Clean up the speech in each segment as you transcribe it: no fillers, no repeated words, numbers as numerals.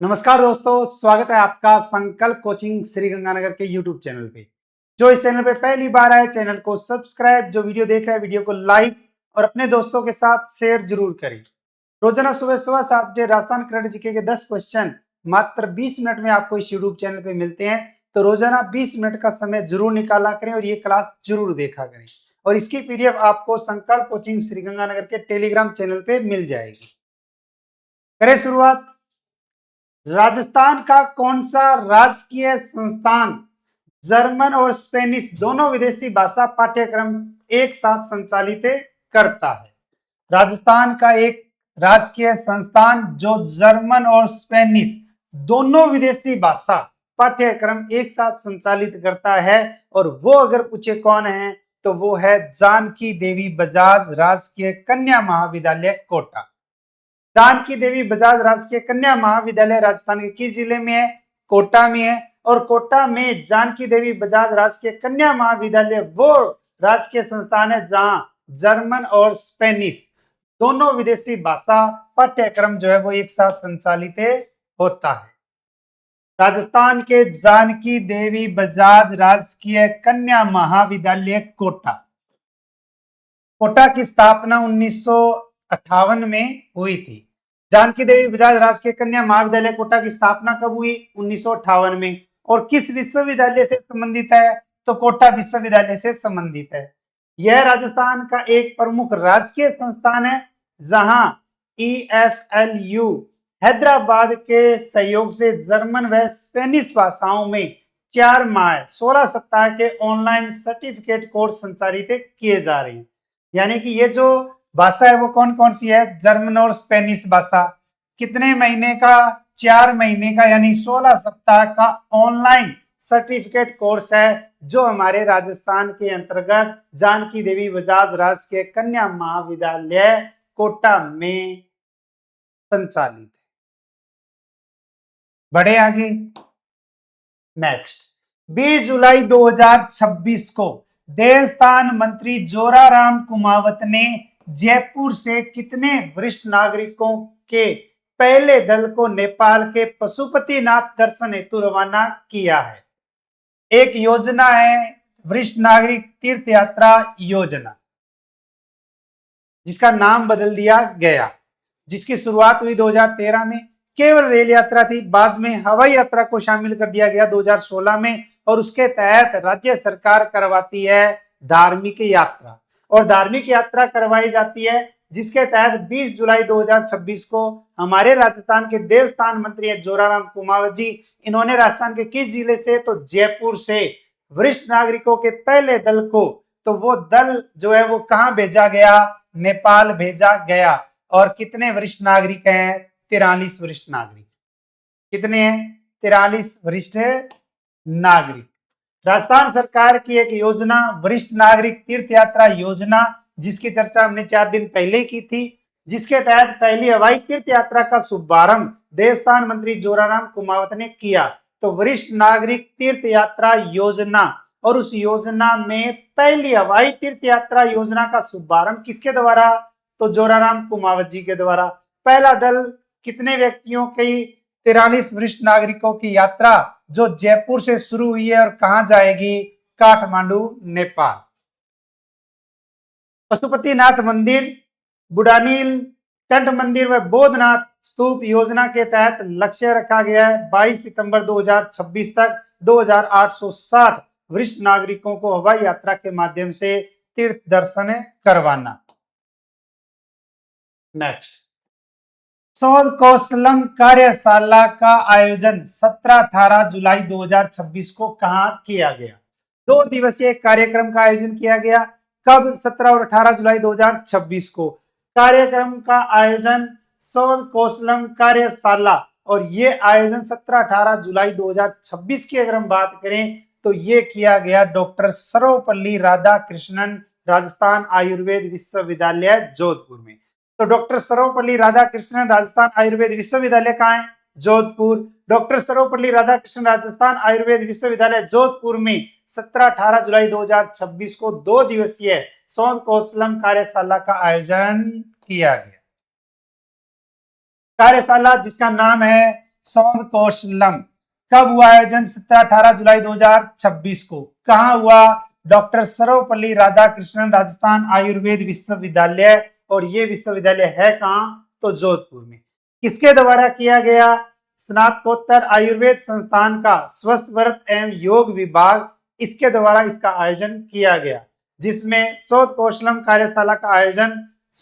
नमस्कार दोस्तों, स्वागत है आपका संकल्प कोचिंग श्री गंगानगर के यूट्यूब चैनल पे। जो इस चैनल पे पहली बार आए, चैनल को सब्सक्राइब, जो वीडियो देख रहे हैं वीडियो को लाइक और अपने दोस्तों के साथ शेयर जरूर करें। रोजाना सुबह सुबह 7 बजे राजस्थान करंट जीके के 10 क्वेश्चन मात्र 20 मिनट में आपको इस यूट्यूब चैनल पे मिलते हैं। तो रोजाना 20 मिनट का समय जरूर निकाला करें और ये क्लास जरूर देखा करें। और इसकी पीडीएफ आपको संकल्प कोचिंग श्री गंगानगर के टेलीग्राम चैनल पे मिल जाएगी। करें शुरुआत। राजस्थान का कौन सा राजकीय संस्थान जर्मन और स्पेनिश दोनों विदेशी भाषा पाठ्यक्रम एक साथ संचालित करता है? राजस्थान का एक राजकीय संस्थान जो जर्मन और स्पेनिश दोनों विदेशी भाषा पाठ्यक्रम एक साथ संचालित करता है, और वो अगर पूछे कौन है तो वो है जानकी देवी बजाज राजकीय कन्या महाविद्यालय कोटा। जानकी देवी बजाज राजकीय कन्या महाविद्यालय राजस्थान के किस जिले में है? कोटा में है। और कोटा में जानकी देवी बजाज राजकीय कन्या महाविद्यालय वो राजकीय संस्थान है जहां जर्मन और स्पेनिश दोनों विदेशी भाषा पाठ्यक्रम जो है वो एक साथ संचालित होता है। राजस्थान के जानकी देवी बजाज राजकीय कन्या महाविद्यालय कोटा। कोटा की स्थापना 1958 में हुई थी। जानकी देवी बजाज राजकीय कन्या महाविद्यालय कोटा की स्थापना कब हुई? 1958 में। और किस विश्वविद्यालय से संबंधित है? तो कोटा विश्वविद्यालय से संबंधित है। यह राजस्थान का एक प्रमुख राजकीय संस्थान है जहां EFLU हैदराबाद के सहयोग से जर्मन व स्पेनिश भाषाओं में 4 माह 16 सप्ताह के ऑनलाइन सर्टिफिकेट कोर्स संचालित किए जा रहे हैं। यानी कि ये जो भाषा है वो कौन कौन सी है? जर्मन और स्पेनिश भाषा। कितने महीने का? 4 महीने का, यानी 16 सप्ताह का ऑनलाइन सर्टिफिकेट कोर्स है जो हमारे राजस्थान के अंतर्गत जानकी देवी बजाज राजकीय कन्या महाविद्यालय कोटा में संचालित है। बढ़े आगे। नेक्स्ट, 20 जुलाई 2026 को देवस्थान मंत्री जोराराम कुमावत ने जयपुर से कितने वरिष्ठ नागरिकों के पहले दल को नेपाल के पशुपतिनाथ दर्शन हेतु रवाना किया है? एक योजना है वरिष्ठ नागरिक तीर्थ यात्रा योजना, जिसका नाम बदल दिया गया, जिसकी शुरुआत हुई 2013 में। केवल रेल यात्रा थी, बाद में हवाई यात्रा को शामिल कर दिया गया 2016 में। और उसके तहत राज्य सरकार करवाती है धार्मिक यात्रा, और धार्मिक यात्रा करवाई जाती है जिसके तहत 20 जुलाई 2026 को हमारे राजस्थान के देवस्थान मंत्री जोराराम कुमावत जी, इन्होंने राजस्थान के किस जिले से? तो जयपुर से वरिष्ठ नागरिकों के पहले दल को, तो वो दल जो है वो कहां भेजा गया? नेपाल भेजा गया। और कितने वरिष्ठ नागरिक हैं? 43 वरिष्ठ नागरिक। कितने हैं? 43 वरिष्ठ नागरिक। राजस्थान सरकार की एक योजना वरिष्ठ नागरिक तीर्थ यात्रा योजना, जिसकी चर्चा हमने 4 दिन पहले की थी, जिसके तहत पहली हवाई तीर्थ यात्रा का शुभारंभ देवस्थान मंत्री जोराराम कुमावत ने किया। तो वरिष्ठ नागरिक तीर्थ यात्रा योजना, और उस योजना में पहली हवाई तीर्थ यात्रा योजना का शुभारंभ किसके द्वारा? तो जोराराम कुमावत जी के द्वारा। पहला दल कितने व्यक्तियों की? 43 वरिष्ठ नागरिकों की यात्रा जो जयपुर से शुरू हुई है और कहां जाएगी? काठमांडू, नेपाल। पशुपतिनाथ मंदिर, बुडानील कंठ मंदिर व बौद्धनाथ स्तूप योजना के तहत लक्ष्य रखा गया है 22 सितंबर 2026 तक 2860 वरिष्ठ नागरिकों को हवाई यात्रा के माध्यम से तीर्थ दर्शन करवाना। नेक्स्ट, शोध कौशलम कार्यशाला का आयोजन 17-18 जुलाई 2026 को कहां किया गया? 2 दिवसीय कार्यक्रम का आयोजन किया गया। कब? 17 और 18 जुलाई 2026 को। कार्यक्रम का आयोजन शोध कौशलम कार्यशाला, और ये आयोजन 17-18 जुलाई 2026 की अगर हम बात करें तो ये किया गया डॉक्टर सर्वपल्ली राधाकृष्णन राजस्थान आयुर्वेद विश्वविद्यालय जोधपुर में। तो डॉक्टर सर्वपल्ली राधाकृष्णन राजस्थान आयुर्वेद विश्वविद्यालय कहाँ है? जोधपुर। डॉक्टर सर्वपल्ली राधाकृष्णन राजस्थान आयुर्वेद विश्वविद्यालय जोधपुर में 17-18 जुलाई 2026 को 2 दिवसीय शोध कौशलम कार्यशाला का आयोजन किया गया। कार्यशाला जिसका नाम है सोदकोशलम। कब हुआ आयोजन? 17-18 जुलाई 2026 को। कहाँ हुआ? डॉक्टर सर्वपल्ली राधाकृष्णन राजस्थान आयुर्वेद विश्वविद्यालय। और ये विश्वविद्यालय है कहाँ? तो जोधपुर में। किसके द्वारा किया गया? स्नातकोत्तर आयुर्वेद संस्थान का स्वस्थ भारत एवं योग विभाग, इसके द्वारा इसका आयोजन किया गया, जिसमें शोधकौशलम कार्यशाला का आयोजन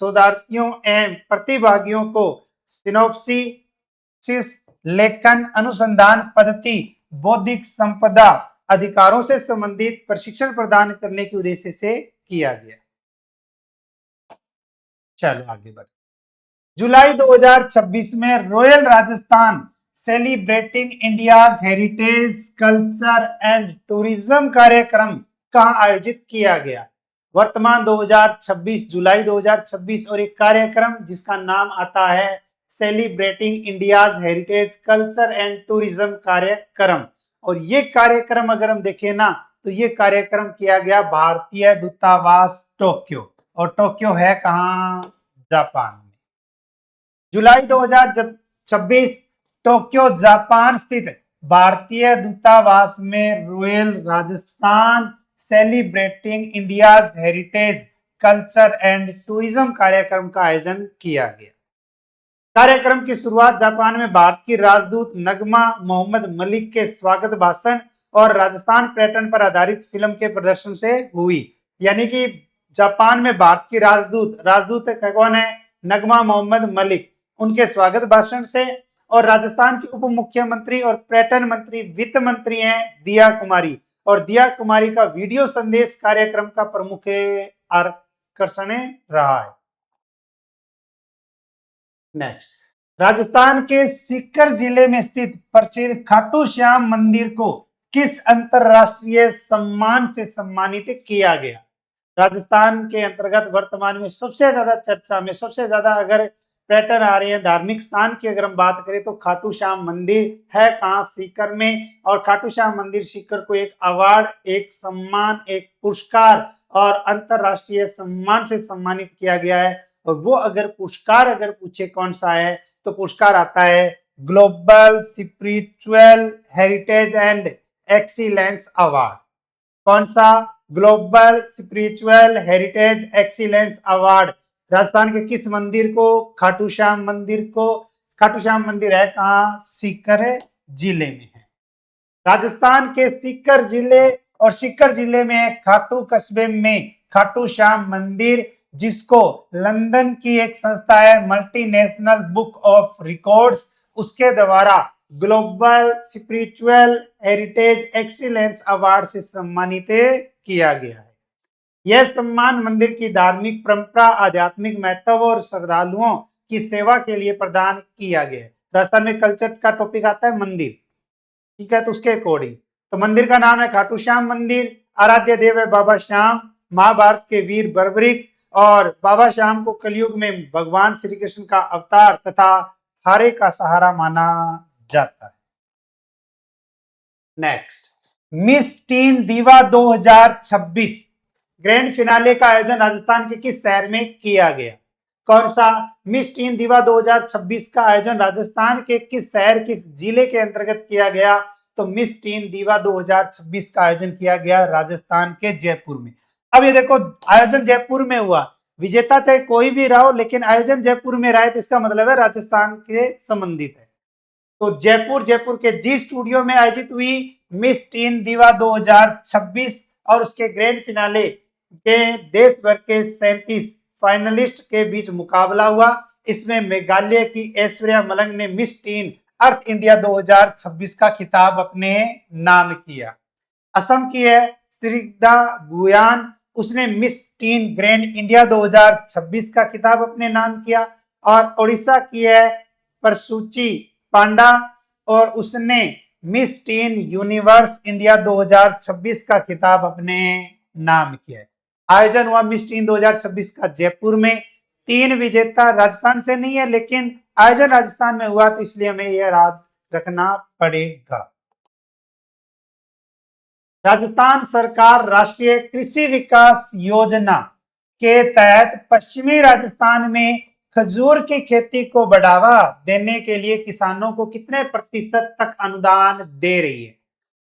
शोधार्थियों एवं प्रतिभागियों को सिनोप्सिस लेखन, अनुसंधान पद्धति, बौद्धिक संपदा अधिकारों से संबंधित प्रशिक्षण प्रदान करने के उद्देश्य से किया गया। चलो आगे बढ़। जुलाई 2026 में royal Rajasthan celebrating India's heritage culture and tourism कार्यक्रम कहाँ आयोजित किया गया? वर्तमान 2026 जुलाई 2026 और एक कार्यक्रम जिसका नाम आता है celebrating India's heritage culture and tourism कार्यक्रम। और ये कार्यक्रम अगर हम देखें ना तो ये कार्यक्रम किया गया भारतीय दूतावास टोक्यो। और टोक्यो है कहाँ? जापान में। जुलाई 2026 टोक्यो जापान स्थित भारतीय दूतावास में royal Rajasthan celebrating India's heritage culture and tourism कार्यक्रम का आयोजन किया गया। कार्यक्रम की शुरुआत जापान में भारत की राजदूत नगमा मोहम्मद मलिक के स्वागत भाषण और राजस्थान पर्यटन पर आधारित फिल्म के प्रदर्शन से हुई। यानी कि जापान में भारत की राजदूत कौन है? नगमा मोहम्मद मलिक, उनके स्वागत भाषण से। और राजस्थान की उप मुख्यमंत्री और पर्यटन मंत्री, वित्त मंत्री हैं दिया कुमारी। और दिया कुमारी का वीडियो संदेश कार्यक्रम का प्रमुख आकर्षण रहा है। नेक्स्ट, राजस्थान के सीकर जिले में स्थित प्रसिद्ध खाटू श्याम मंदिर को किस अंतरराष्ट्रीय सम्मान से सम्मानित किया गया? राजस्थान के अंतर्गत वर्तमान में सबसे ज्यादा चर्चा में, सबसे ज्यादा अगर पर्यटन आ रहे हैं धार्मिक स्थान की अगर हम बात करें तो खाटू श्याम मंदिर है कहाँ? सीकर में। और खाटू श्याम मंदिर सीकर को एक अवार्ड, एक सम्मान, एक पुरस्कार और अंतरराष्ट्रीय सम्मान से सम्मानित किया गया है। और वो अगर पुरस्कार अगर पूछे कौन सा है तो पुरस्कार आता है global spiritual heritage and excellence award. कौन सा? Global spiritual heritage excellence award. Rajasthan के किस मंदिर को? खाटू श्याम मंदिर को। खाटू श्याम मंदिर है कहाँ? सीकर जिले में है। राजस्थान के सीकर जिले और सीकर जिले में खाटू कस्बे में खाटू श्याम मंदिर, जिसको लंदन की एक संस्था है मल्टीनेशनल बुक ऑफ रिकॉर्ड्स, उसके द्वारा global spiritual heritage excellence award से सम्मानित किया गया है। यह सम्मान मंदिर की धार्मिक परंपरा, आध्यात्मिक महत्व और श्रद्धालुओं की सेवा के लिए प्रदान किया गया है। राजस्थान में कल्चर का टॉपिक आता है मंदिर, ठीक है, तो उसके अकॉर्डिंग तो मंदिर का नाम है खाटू श्याम मंदिर। आराध्य देव है बाबा श्याम, महाभारत के वीर बर्बरिक। और बाबा श्याम को कलयुग में भगवान श्री कृष्ण का अवतार तथा हारे का सहारा माना जाता है। नेक्स्ट, मिस टीन दीवा 2026 ग्रैंड फिनाले का आयोजन राजस्थान के किस शहर में किया गया? कौन सा? मिस टीन दीवा 2026 का आयोजन राजस्थान के किस शहर, किस जिले के अंतर्गत किया गया? तो मिस टीन दीवा 2026 का आयोजन किया गया राजस्थान के जयपुर में। अब ये देखो, आयोजन जयपुर में हुआ, विजेता चाहे कोई भी रहो, लेकिन आयोजन जयपुर में रहा है तो इसका मतलब है राजस्थान के संबंधित है। तो जयपुर के जी स्टूडियो में आयोजित हुई मिस टीन दीवा 2026 और उसके ग्रैंड फिनाले के देश भर के 37 फाइनलिस्ट के बीच मुकाबला हुआ। इसमें मेघालय की ऐश्वर्या मलंग ने मिस टीन अर्थ इंडिया 2026 का खिताब अपने नाम किया। असम की है श्रीदा गुयान, उसने मिस टीन ग्रैंड इंडिया 2026 का खिताब अपने नाम किया। और ओडिशा की है परसुची पांडा और उसने मिस टीन यूनिवर्स इंडिया 2026 का खिताब अपने नाम किया। आयोजन हुआ मिस टीन 2026 का जयपुर में। 3 विजेता राजस्थान से नहीं है, लेकिन आयोजन राजस्थान में हुआ तो इसलिए हमें यह याद रखना पड़ेगा। राजस्थान सरकार राष्ट्रीय कृषि विकास योजना के तहत पश्चिमी राजस्थान में खजूर की खेती को बढ़ावा देने के लिए किसानों को कितने प्रतिशत तक अनुदान दे रही है?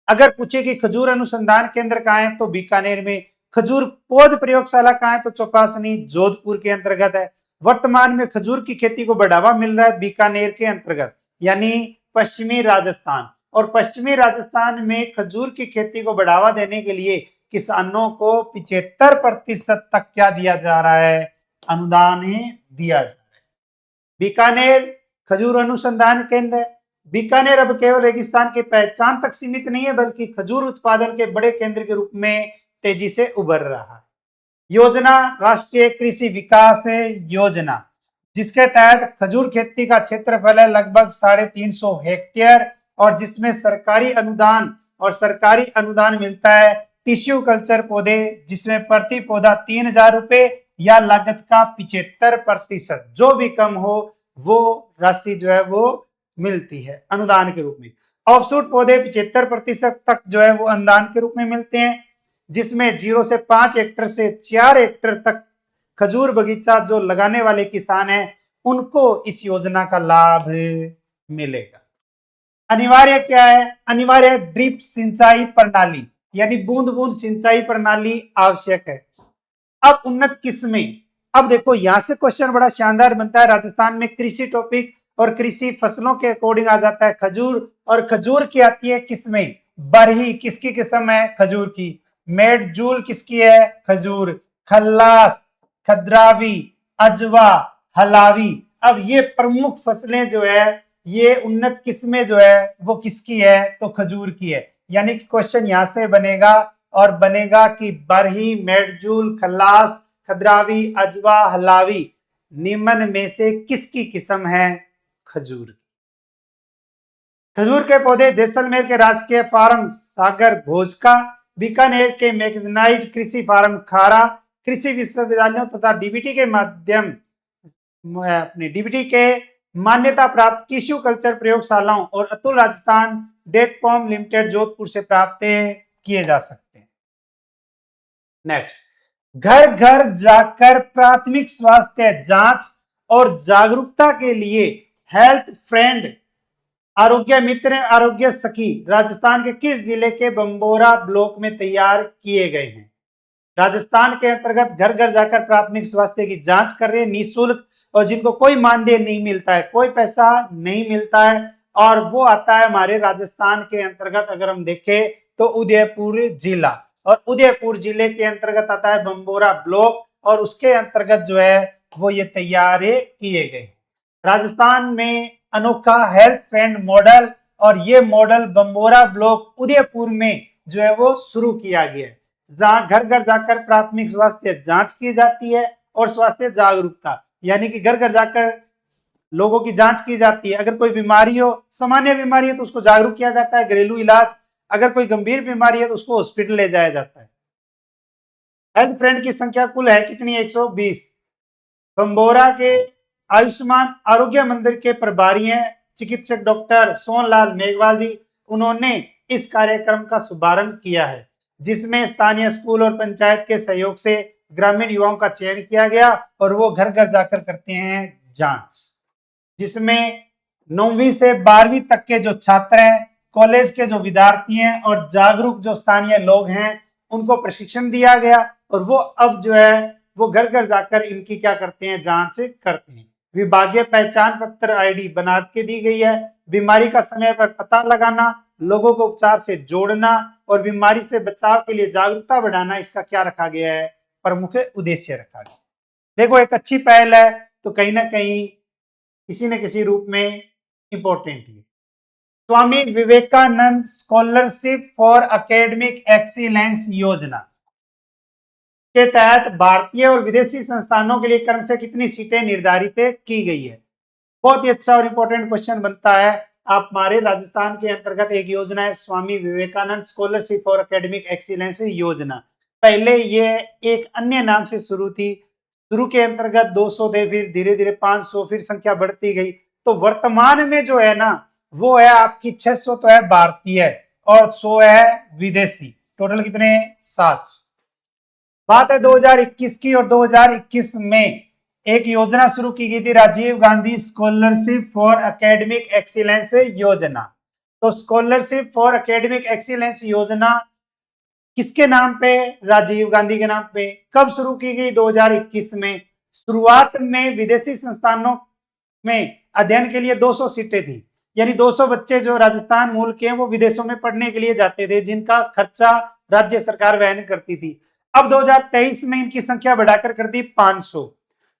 अगर पूछे कि खजूर अनुसंधान केंद्र कहाँ है तो बीकानेर में, खजूर पौध प्रयोगशाला कहाँ है तो चौपासनी जोधपुर के अंतर्गत है। वर्तमान में खजूर की खेती को बढ़ावा मिल रहा है बीकानेर के अंतर्गत यानी पश्चिमी राजस्थान, और पश्चिमी राजस्थान में खजूर की खेती को बढ़ावा देने के लिए किसानों को 75% तक क्या दिया जा रहा है? अनुदान ही दिया जा रहा है। बीकानेर खजूर अनुसंधान केंद्र है। बीकानेर अब केवल रेगिस्तान की पहचान तक सीमित नहीं है बल्कि खजूर उत्पादन के बड़े केंद्र के रूप में तेजी से उभर रहा है। योजना राष्ट्रीय कृषि विकास योजना, जिसके तहत खजूर खेती का क्षेत्रफल है लगभग 350 हेक्टेयर और जिसमें सरकारी अनुदान मिलता है टिश्यू कल्चर पौधे, जिसमें प्रति पौधा 3,000 रुपए या लागत का 75% जो भी कम हो वो राशि जो है वो मिलती है अनुदान के रूप में। ऑफशूट पौधे 75% तक जो है वो अनुदान के रूप में मिलते हैं, जिसमें 0 से 5 हेक्टेयर से 4 हेक्टेयर तक खजूर बगीचा जो लगाने वाले किसान हैं उनको इस योजना का लाभ मिलेगा। अनिवार्य क्या है? अनिवार्य ड्रिप सिंचाई प्रणाली यानी बूंद बूंद सिंचाई प्रणाली आवश्यक है। अब उन्नत किस्में, अब देखो यहां से क्वेश्चन बड़ा शानदार बनता है। राजस्थान में कृषि टॉपिक और कृषि फसलों के अकॉर्डिंग आ जाता है खजूर, और खजूर की आती है किस्में। बरही किसकी किस्म है? खजूर की। मेडजूल किसकी है? खजूर। खल्लास, खद्रावी, अजवा, हलावी। अब ये प्रमुख फसलें जो है, ये उन्नत किस्में जो है वो किसकी है? तो खजूर की है। यानी कि क्वेश्चन यहां से बनेगा और बनेगा कि बरही, मेडजूल, खल्लास, खद्रावी, अजवा, हलावी निम्न में से किसकी किस्म है? खजूर। खजूर के पौधे जैसलमेर के राजकीय फार्म सागर भोज का, बीकानेर के मैग्नाइट कृषि फार्म खारा, कृषि विश्वविद्यालयों तथा डीबीटी के माध्यम अपने डीबीटी के मान्यता प्राप्त टिश्यू कल्चर प्रयोगशालाओं और Atul Rajasthan Date Farm Limited Jodhpur से प्राप्त किए जा सकते हैं। नेक्स्ट, घर घर जाकर प्राथमिक स्वास्थ्य जांच और जागरूकता के लिए हेल्थ फ्रेंड आरोग्य मित्र आरोग्य सखी राजस्थान के किस जिले के बंबोरा ब्लॉक में तैयार किए गए हैं? राजस्थान के अंतर्गत घर घर जाकर प्राथमिक स्वास्थ्य की जांच कर रहे हैं निःशुल्क, और जिनको कोई मानदेय नहीं मिलता है, कोई पैसा नहीं मिलता है, और वो आता है हमारे राजस्थान के अंतर्गत। अगर हम देखें तो उदयपुर जिला, और उदयपुर जिले के अंतर्गत आता है बंबोरा ब्लॉक, और उसके अंतर्गत जो है वो ये तैयार किए गए। राजस्थान में अनोखा हेल्थ फ्रेंड मॉडल, और ये मॉडल बंबोरा ब्लॉक उदयपुर में जो है वो शुरू किया गया है, जहां घर घर जाकर प्राथमिक स्वास्थ्य जांच की जाती है और स्वास्थ्य जागरूकता यानी कि घर घर जाकर लोगों की जांच की जाती है। अगर कोई बीमारी हो, सामान्य बीमारी है तो उसको जागरूक किया जाता है, घरेलू इलाज। अगर कोई गंभीर बीमारी है तो उसको हॉस्पिटल ले जाया जाता है। हेल्थ फ्रेंड की संख्या कुल है कितनी? 120। बंबोरा के आयुष्मान आरोग्य मंदिर के प्रभारी हैं चिकित्सक डॉक्टर सोनलाल मेघवाल जी। उन्होंने इस कार्यक्रम का शुभारंभ किया है, जिसमें स्थानीय स्कूल और पंचायत के सहयोग से ग्रामीण युवाओं का चयन किया गया और वो घर घर जाकर करते हैं जांच, जिसमें 9वीं से 12वीं तक के जो छात्र हैं, कॉलेज के जो विद्यार्थी हैं और जागरूक जो स्थानीय लोग हैं उनको प्रशिक्षण दिया गया, और वो अब जो है वो घर घर जाकर इनकी क्या करते हैं? जांच करते हैं। विभागीय पहचान पत्र आईडी बना के दी गई है। बीमारी का समय पर पता लगाना, लोगों को उपचार से जोड़ना और बीमारी से बचाव के लिए जागरूकता बढ़ाना, इसका क्या रखा गया है? प्रमुख उद्देश्य रखा गया। देखो एक अच्छी पहल है तो कहीं ना कहीं किसी न किसी रूप में इंपॉर्टेंट है। Swami Vivekananda scholarship for academic excellence योजना के तहत भारतीय और विदेशी संस्थानों के लिए क्रम से कितनी सीटें निर्धारित की गई है? बहुत ही अच्छा और इंपॉर्टेंट क्वेश्चन बनता है। आप हमारे राजस्थान के अंतर्गत एक योजना है Swami Vivekananda scholarship for academic excellence योजना। पहले ये एक अन्य नाम से शुरू थी। शुरू के अंतर्गत 200 थे, फिर धीरे धीरे 500, फिर संख्या बढ़ती गई। तो वर्तमान में जो है ना वो है आपकी 600 तो है भारतीय और 100 है विदेशी। टोटल कितने? 700। बात है 2021 की, और 2021 में एक योजना शुरू की गई थी, Rajiv Gandhi scholarship for academic excellence योजना। तो स्कॉलरशिप फॉर एकेडमिक एक्सीलेंस योजना किसके नाम पे? राजीव गांधी के नाम पे। कब शुरू की गई? 2021 में। शुरुआत में विदेशी संस्थानों में अध्ययन के लिए 200 सीटें थी, यानी 200 बच्चे जो राजस्थान मूल के हैं वो विदेशों में पढ़ने के लिए जाते थे, जिनका खर्चा राज्य सरकार वहन करती थी। अब 2023 में इनकी संख्या बढ़ाकर कर दी 500।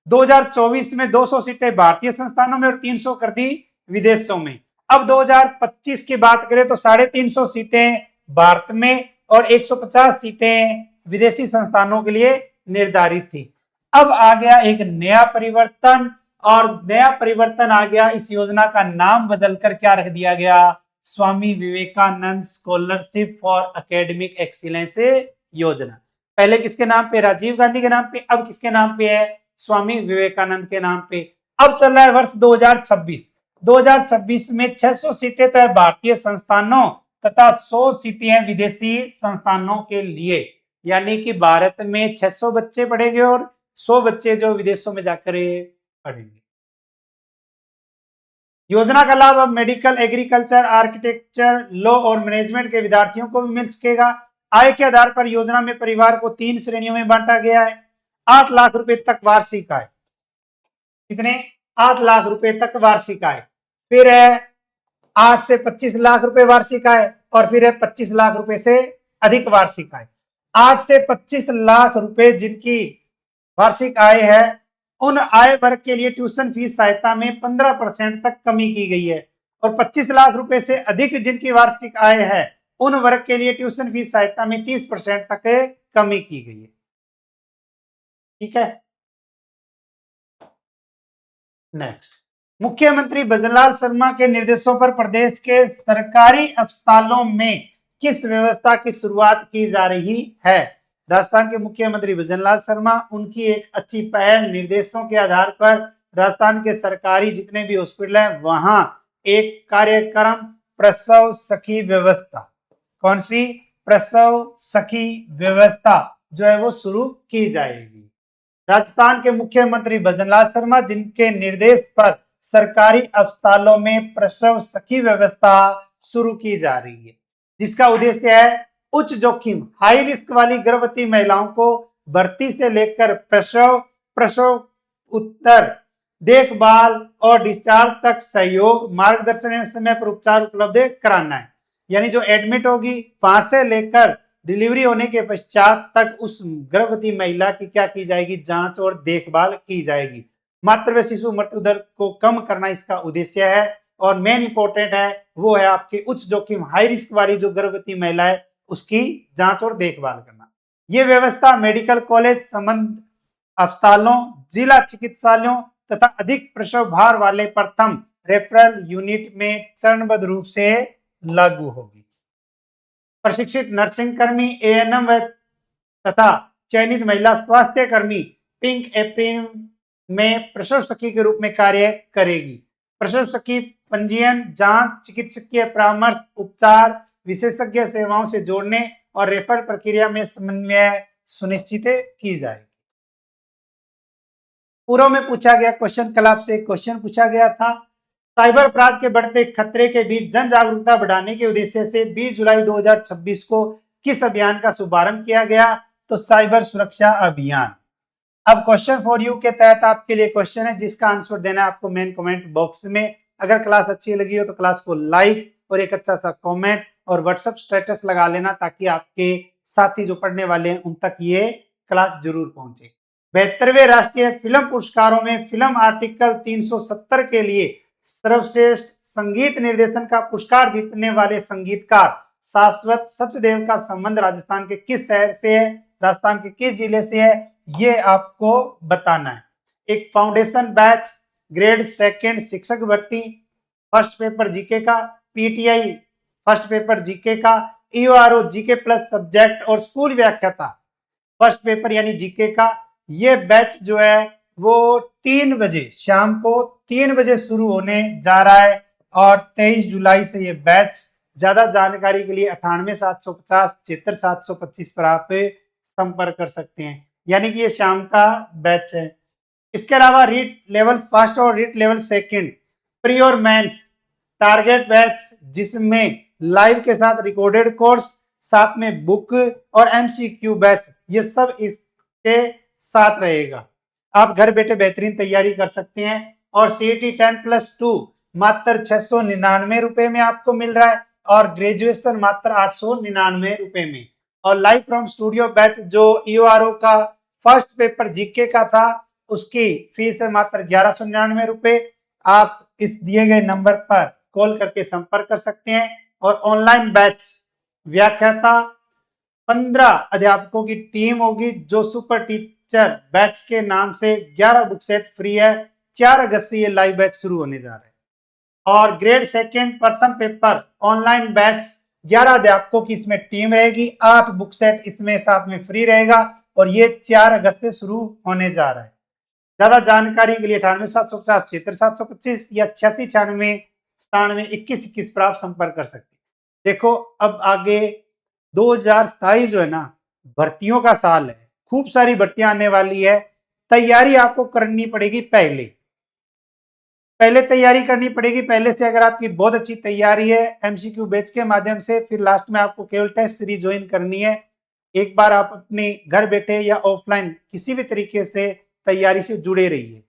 2024 में 200 सीटें भारतीय संस्थानों में और 300 कर दी विदेशों में। अब 2025 की बात करें तो 350 सीटें भारत में और 150 सीटें विदेशी संस्थानों के लिए निर्धारित थी। अब आ गया एक नया परिवर्तन, और नया परिवर्तन आ गया, इस योजना का नाम बदलकर क्या रख दिया गया? Swami Vivekananda scholarship for academic excellence योजना। पहले किसके नाम पे? राजीव गांधी के नाम पे। अब किसके नाम पे है? स्वामी विवेकानंद के नाम पे। अब चल रहा है वर्ष 2026। 2026 में 600 सीटें तो है भारतीय संस्थानों तथा 100 सीटें विदेशी संस्थानों के लिए, यानी कि भारत में 600 बच्चे पढ़ेंगे और 100 बच्चे जो विदेशों में जाकर पढ़ेंगे। योजना का लाभ अब मेडिकल, एग्रीकल्चर, आर्किटेक्चर, लॉ और मैनेजमेंट के विद्यार्थियों को भी मिल सकेगा। आय के आधार पर योजना में परिवार को 3 श्रेणियों में बांटा गया है। 8 लाख रुपए तक वार्षिक आय। कितने? 8 लाख रुपए तक वार्षिक आय। फिर है 8 से 25 लाख रुपए वार्षिक आय, और फिर है 25 लाख रुपए से अधिक वार्षिक आय। 8 से 25 लाख रुपए जिनकी वार्षिक आय है, उन आय वर्ग के लिए ट्यूशन फीस सहायता में 15% तक कमी की गई है, और 25 लाख रुपए से अधिक जिनकी वार्षिक आय है, उन वर्ग के लिए ट्यूशन फीस सहायता में 30% तक कमी की गई है। ठीक है। नेक्स्ट, मुख्यमंत्री भजनलाल शर्मा के निर्देशों पर प्रदेश के सरकारी अस्पतालों में किस व्यवस्था की शुरुआत की जा रही है? राजस्थान के मुख्यमंत्री भजनलाल शर्मा, उनकी एक अच्छी पहल, निर्देशों के आधार पर राजस्थान के सरकारी जितने भी हॉस्पिटल है वहां एक कार्यक्रम प्रसव सखी व्यवस्था, कौन सी? प्रसव सखी व्यवस्था जो है वो शुरू की जाएगी। राजस्थान के मुख्यमंत्री भजनलाल शर्मा, जिनके निर्देश पर सरकारी अस्पतालों में प्रसव सखी व्यवस्था शुरू की जा रही है, जिसका उद्देश्य है उच्च जोखिम, हाई रिस्क वाली गर्भवती महिलाओं को भर्ती से लेकर प्रसव, प्रसव उत्तर देखभाल और डिस्चार्ज तक सहयोग, मार्गदर्शन एवं समय पर उपचार उपलब्ध कराना है। यानी जो एडमिट होगी वहां से लेकर डिलीवरी होने के पश्चात तक उस गर्भवती महिला की क्या की जाएगी? जांच और देखभाल की जाएगी। मातृ व शिशु मृत्यु दर को कम करना इसका उद्देश्य है, और मेन इंपॉर्टेंट है वो है आपके उच्च जोखिम, हाई रिस्क वाली जो गर्भवती महिला है उसकी जांच और देखभाल करना। ये व्यवस्था मेडिकल कॉलेज, संबंध अस्पतालों, जिला चिकित्सालयों तथा अधिक प्रसव भार वाले प्रथम रेफरल यूनिट में चरणबद्ध रूप से लागू होगी। प्रशिक्षित नर्सिंग कर्मी, एएनएम तथा चयनित महिला स्वास्थ्य कर्मी पिंक एप्रिल में प्रसव सखी के रूप में कार्य करेगी। प्रसव सखी पंजीयन, जांच, चिकित्सकीय परामर्श, उपचार, विशेषज्ञ सेवाओं से जोड़ने और रेफर प्रक्रिया में समन्वय सुनिश्चित की जाएगी। पूर्व में पूछा गया क्वेश्चन, कल आपसे एक क्वेश्चन पूछा गया था, साइबर अपराध के बढ़ते खतरे के बीच जन जागरूकता बढ़ाने के उद्देश्य से 20 जुलाई 2026 को किस अभियान का शुभारंभ किया गया? तो साइबर सुरक्षा अभियान। अब क्वेश्चन फॉर यू के तहत आपके लिए क्वेश्चन है जिसका आंसर देना है आपको मेन कमेंट बॉक्स में। अगर क्लास अच्छी लगी हो तो क्लास को लाइक और एक अच्छा सा कमेंट और व्हाट्सएप स्टेटस लगा लेना, ताकि आपके साथी जो पढ़ने वाले हैं उन तक ये क्लास जरूर पहुंचे। 72वें राष्ट्रीय फिल्म पुरस्कारों में फिल्म आर्टिकल 370 के लिए सर्वश्रेष्ठ संगीत निर्देशन का पुरस्कार जीतने वाले संगीतकार शाश्वत सचदेव का संबंध राजस्थान के किस शहर से है, राजस्थान के किस जिले से है, ये आपको बताना है। एक फाउंडेशन बैच, ग्रेड 2 शिक्षक भर्ती, फर्स्ट पेपर जीके का, पीटीआई फर्स्ट पेपर जीके का, ईओआरओ जीके प्लस सब्जेक्ट और स्कूल व्याख्याता फर्स्ट पेपर यानी जीके का, ये बैच जो है वो 3 बजे, शाम को 3 बजे शुरू होने जा रहा है, और 23 जुलाई से ये बैच। ज्यादा जानकारी के लिए 98 750 76 725 पर आप संपर्क कर सकते हैं। यानी कि ये शाम का बैच है। इसके अलावा रीट लेवल फर्स्ट और रीट लेवल सेकंड प्री और मेंस टारगेट बैच, जिसमें लाइव के साथ रिकॉर्डेड कोर्स, साथ में बुक और एमसीक्यू बैच, ये सब इसके साथ रहेगा। आप घर बैठे बेहतरीन तैयारी कर सकते हैं। और सीईटी 10+2 मात्र 699 रुपए में आपको मिल रहा है और ग्रेजुएशन मात्र 899 रुपए में। और लाइव फ्रॉम स्टूडियो बैच जो ईओआरओ का फर्स्ट पेपर जीके का था, उसकी फीस है मात्र 1199 रुपए। आप इस दिए गए नंबर पर कॉल करके संपर्क कर सकते हैं। और ऑनलाइन बैच व्याख्याता 15 अध्यापकों की टीम होगी जो सुपर टीचर बैच के नाम से 11 बुक सेट फ्री है। 4 अगस्त से ये लाइव बैच शुरू होने जा रहा है। और ग्रेड सेकंड प्रथम पेपर ऑनलाइन बैच 11 अध्यापकों की इसमें टीम रहेगी, 8 बुक सेट इसमें साथ में फ्री रहेगा और ये 4 अगस्त से शुरू होने जा रहा है। ज्यादा जानकारी के लिए 98,750 या 86,96,97,21,21 पर आप संपर्क कर सकते हैं। देखो अब आगे 2027 जो है ना, भर्तियों का साल है, खूब सारी भर्तियां आने वाली है। तैयारी आपको करनी पड़ेगी पहले तैयारी करनी पड़ेगी पहले से। अगर आपकी बहुत अच्छी तैयारी है एमसीक्यू बैच के माध्यम से, फिर लास्ट में आपको केवल टेस्ट सीरीज ज्वाइन करनी है। एक बार आप अपने घर बैठे या ऑफलाइन किसी भी तरीके से तैयारी से जुड़े रहिए,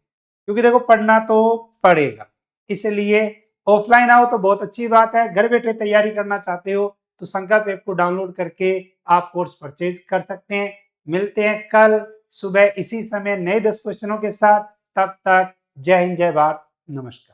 क्योंकि देखो पढ़ना तो पड़ेगा। इसलिए ऑफलाइन आओ तो बहुत अच्छी बात है, घर बैठे तैयारी करना चाहते हो तो संकल्प ऐप को डाउनलोड करके आप कोर्स परचेज कर सकते हैं। मिलते हैं कल सुबह इसी समय नए 10 क्वेश्चनों के साथ। तब तक जय हिंद, जय भारत, नमस्कार।